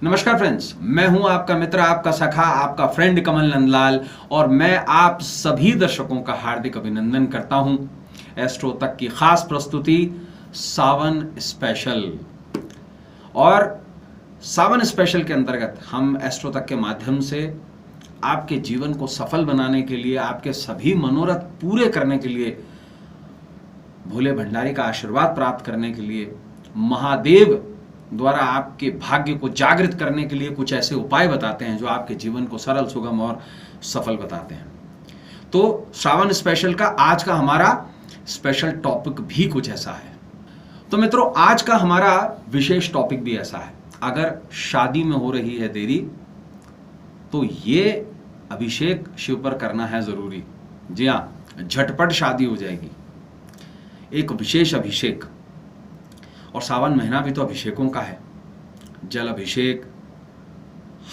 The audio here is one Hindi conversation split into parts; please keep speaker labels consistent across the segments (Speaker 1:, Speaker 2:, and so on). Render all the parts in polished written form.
Speaker 1: नमस्कार फ्रेंड्स, मैं हूं आपका मित्र, आपका सखा, आपका फ्रेंड कमल नंदलाल और मैं आप सभी दर्शकों का हार्दिक अभिनंदन करता हूं एस्ट्रो तक की खास प्रस्तुति सावन स्पेशल। और सावन स्पेशल के अंतर्गत हम एस्ट्रो तक के माध्यम से आपके जीवन को सफल बनाने के लिए, आपके सभी मनोरथ पूरे करने के लिए, भोले भंडारी का आशीर्वाद प्राप्त करने के लिए, महादेव द्वारा आपके भाग्य को जागृत करने के लिए कुछ ऐसे उपाय बताते हैं जो आपके जीवन को सरल, सुगम और सफल बताते हैं। तो श्रावण स्पेशल का आज का हमारा स्पेशल टॉपिक भी कुछ ऐसा है। तो मित्रों, आज का हमारा विशेष टॉपिक भी ऐसा है। अगर शादी में हो रही है देरी तो ये अभिषेक शिव पर करना है जरूरी। जी हाँ, झटपट शादी हो जाएगी। एक विशेष अभिषेक, और सावन महीना भी तो अभिषेकों का है। जल अभिषेक,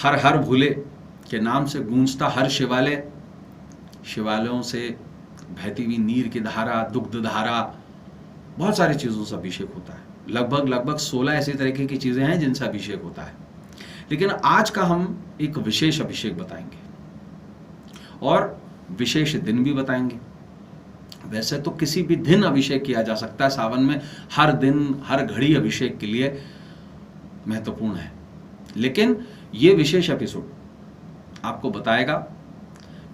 Speaker 1: हर हर भोले के नाम से गूंजता हर शिवालय, शिवालयों से बहती हुई नीर की धारा, दुग्ध धारा, बहुत सारी चीज़ों से अभिषेक होता है। लगभग 16 ऐसी तरीके की चीज़ें हैं जिनसे अभिषेक होता है। लेकिन आज का हम एक विशेष अभिषेक बताएंगे और विशेष दिन भी बताएंगे। वैसे तो किसी भी दिन अभिषेक किया जा सकता है, सावन में हर दिन हर घड़ी अभिषेक के लिए महत्वपूर्ण है। लेकिन ये विशेष एपिसोड आपको बताएगा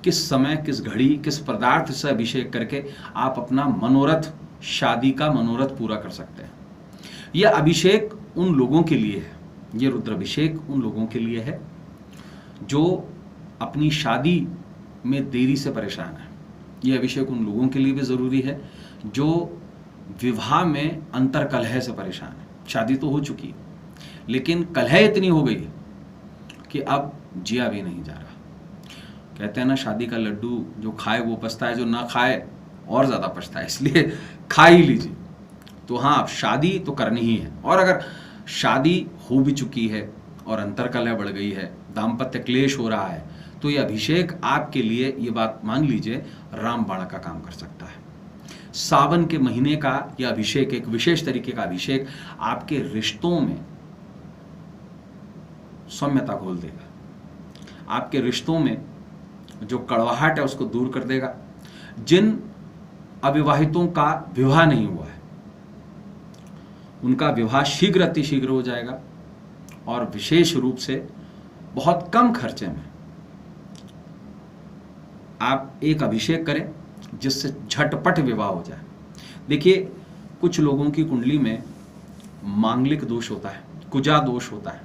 Speaker 1: किस समय, किस घड़ी, किस पदार्थ से अभिषेक करके आप अपना मनोरथ, शादी का मनोरथ पूरा कर सकते हैं। यह अभिषेक उन लोगों के लिए है, ये रुद्राभिषेक उन लोगों के लिए है जो अपनी शादी में देरी से परेशान है। यह अभिषेक उन लोगों के लिए भी ज़रूरी है जो विवाह में अंतर कलह से परेशान है। शादी तो हो चुकी है लेकिन कलह इतनी हो गई कि अब जिया भी नहीं जा रहा। कहते हैं ना, शादी का लड्डू जो खाए वो पछताए, जो ना खाए और ज़्यादा पछताए, इसलिए खा ही लीजिए। तो हाँ, शादी तो करनी ही है। और अगर शादी हो भी चुकी है और अंतर कलह बढ़ गई है, दाम्पत्य क्लेश हो रहा है, तो ये अभिषेक आपके लिए, ये बात मान लीजिए, रामबाण का काम कर सकता है। सावन के महीने का यह अभिषेक, एक विशेष तरीके का अभिषेक, आपके रिश्तों में सौम्यता घोल देगा। आपके रिश्तों में जो कड़वाहट है उसको दूर कर देगा। जिन अविवाहितों का विवाह नहीं हुआ है उनका विवाह शीघ्र अतिशीघ्र हो जाएगा और विशेष रूप से बहुत कम खर्चे में आप एक अभिषेक करें जिससे झटपट विवाह हो जाए। देखिए, कुछ लोगों की कुंडली में मांगलिक दोष होता है, कुजा दोष होता है।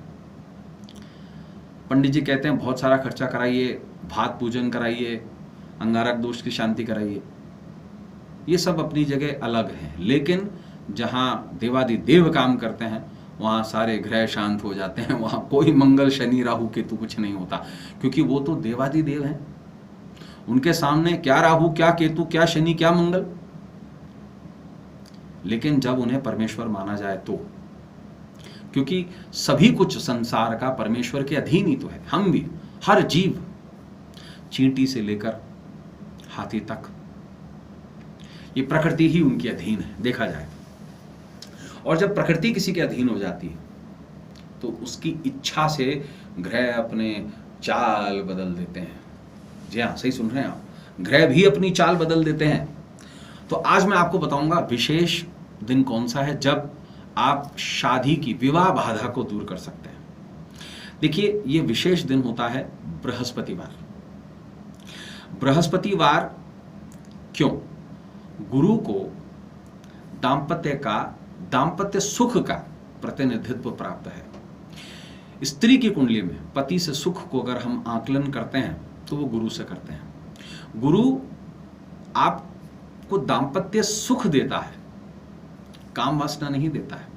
Speaker 1: पंडित जी कहते हैं बहुत सारा खर्चा कराइए, भात पूजन कराइए, अंगारक दोष की शांति कराइए। ये सब अपनी जगह अलग हैं, लेकिन जहाँ देवादिदेव काम करते हैं वहाँ सारे ग्रह शांत हो जाते हैं। वहाँ कोई मंगल, शनि, राहु, केतु कुछ नहीं होता, क्योंकि वो तो देवादिदेव हैं। उनके सामने क्या राहु, क्या केतु, क्या शनि, क्या मंगल। लेकिन जब उन्हें परमेश्वर माना जाए तो, क्योंकि सभी कुछ संसार का परमेश्वर के अधीन ही तो है। हम भी, हर जीव, चींटी से लेकर हाथी तक, ये प्रकृति ही उनके अधीन है देखा जाए। और जब प्रकृति किसी के अधीन हो जाती है तो उसकी इच्छा से ग्रह अपने चाल बदल देते हैं। जी हाँ, सही सुन रहे हैं आप, ग्रह भी अपनी चाल बदल देते हैं। तो आज मैं आपको बताऊंगा विशेष दिन कौन सा है जब आप शादी की, विवाह बाधा को दूर कर सकते हैं। देखिए, ये विशेष दिन होता है बृहस्पतिवार। बृहस्पतिवार क्यों? गुरु को दाम्पत्य सुख का प्रतिनिधित्व प्राप्त है। स्त्री की कुंडली में पति से सुख को अगर हम आकलन करते हैं तो वो गुरु से करते हैं। गुरु आपको दाम्पत्य सुख देता है, काम वासना नहीं देता है,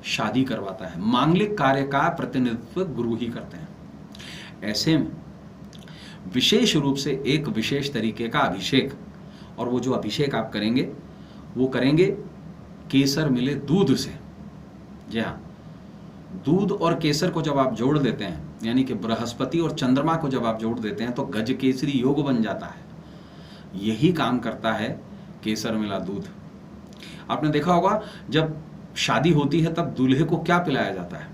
Speaker 1: शादी करवाता है। मांगलिक कार्य का प्रतिनिधित्व गुरु ही करते हैं। ऐसे में विशेष रूप से एक विशेष तरीके का अभिषेक, और वो जो अभिषेक आप करेंगे वो करेंगे केसर मिले दूध से। जी हाँ, दूध और केसर को जब आप जोड़ देते हैं, यानी कि बृहस्पति और चंद्रमा को जब आप जोड़ देते हैं तो गज केसरी योग बन जाता है। यही काम करता है केसर मिला दूध। आपने देखा होगा जब शादी होती है तब दूल्हे को क्या पिलाया जाता है?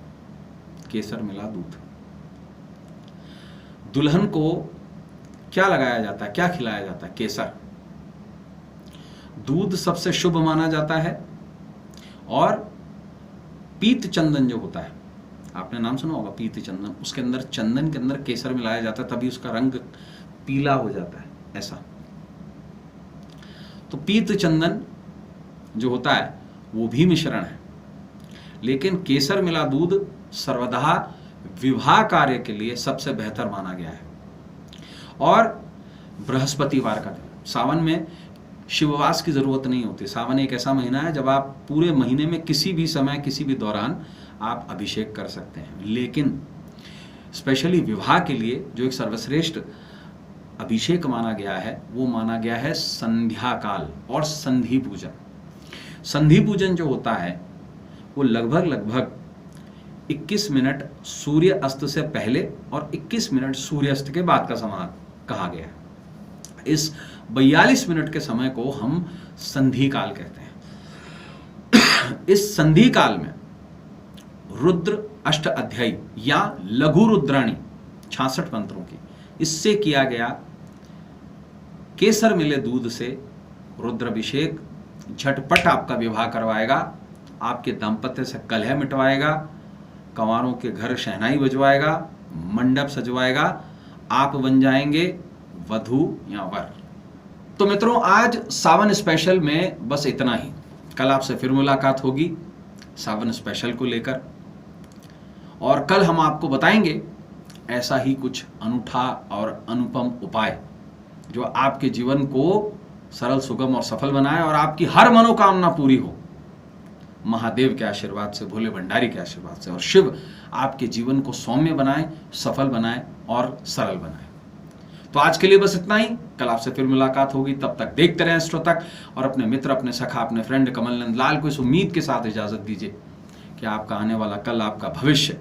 Speaker 1: केसर मिला दूध। दुल्हन को क्या लगाया जाता है, क्या खिलाया जाता है? केसर। दूध सबसे शुभ माना जाता है, और पीत चंदन जो होता है, आपने नाम सुना होगा पीत चंदन, उसके अंदर, चंदन के अंदर केसर मिलाया जाता है, तभी उसका रंग पीला हो जाता है, ऐसा। तो पीत चंदन जो होता है वो भी मिश्रण है, लेकिन केसर मिला दूध सर्वदा विवाह कार्य के लिए सबसे बेहतर माना गया है। और बृहस्पतिवार का दिन, सावन में शिववास की जरूरत नहीं होती। सावन एक ऐसा महीना है जब आप पूरे महीने में किसी भी समय, किसी भी दौरान आप अभिषेक कर सकते हैं, लेकिन स्पेशली विवाह के लिए जो एक सर्वश्रेष्ठ अभिषेक माना गया है वो माना गया है संध्या काल और संधि पूजन। संधि पूजन जो होता है वो लगभग 21 मिनट सूर्य अस्त से पहले और 21 मिनट सूर्यास्त के बाद का समय कहा गया है। इस 42 मिनट के समय को हम संधि काल कहते हैं। इस संधि काल में रुद्र अष्ट अध्यायी या लघु रुद्राणी 66 मंत्रों की, इससे किया गया केसर मिले दूध से रुद्राभिषेक झटपट आपका विवाह करवाएगा, आपके दाम्पत्य से कलह मिटवाएगा, कंवारों के घर शहनाई बजवाएगा, मंडप सजवाएगा, आप बन जाएंगे वधू या वर। तो मित्रों, आज सावन स्पेशल में बस इतना ही। कल आपसे फिर मुलाकात होगी सावन स्पेशल को लेकर, और कल हम आपको बताएंगे ऐसा ही कुछ अनूठा और अनुपम उपाय जो आपके जीवन को सरल, सुगम और सफल बनाए और आपकी हर मनोकामना पूरी हो, महादेव के आशीर्वाद से, भोले भंडारी के आशीर्वाद से, और शिव आपके जीवन को सौम्य बनाए, सफल बनाए और सरल बनाए। तो आज के लिए बस इतना ही। कल आपसे फिर मुलाकात होगी, तब तक देखते रहें एस्ट्रो तक, और अपने मित्र, अपने सखा, अपने फ्रेंड कमल नंदलाल को इस उम्मीद के साथ इजाजत दीजिए कि आपका आने वाला कल, आपका भविष्य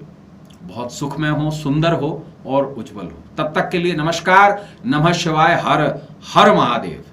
Speaker 1: बहुत सुखमय हो, सुंदर हो और उज्जवल हो। तब तक के लिए नमस्कार, नमः शिवाय, हर हर महादेव।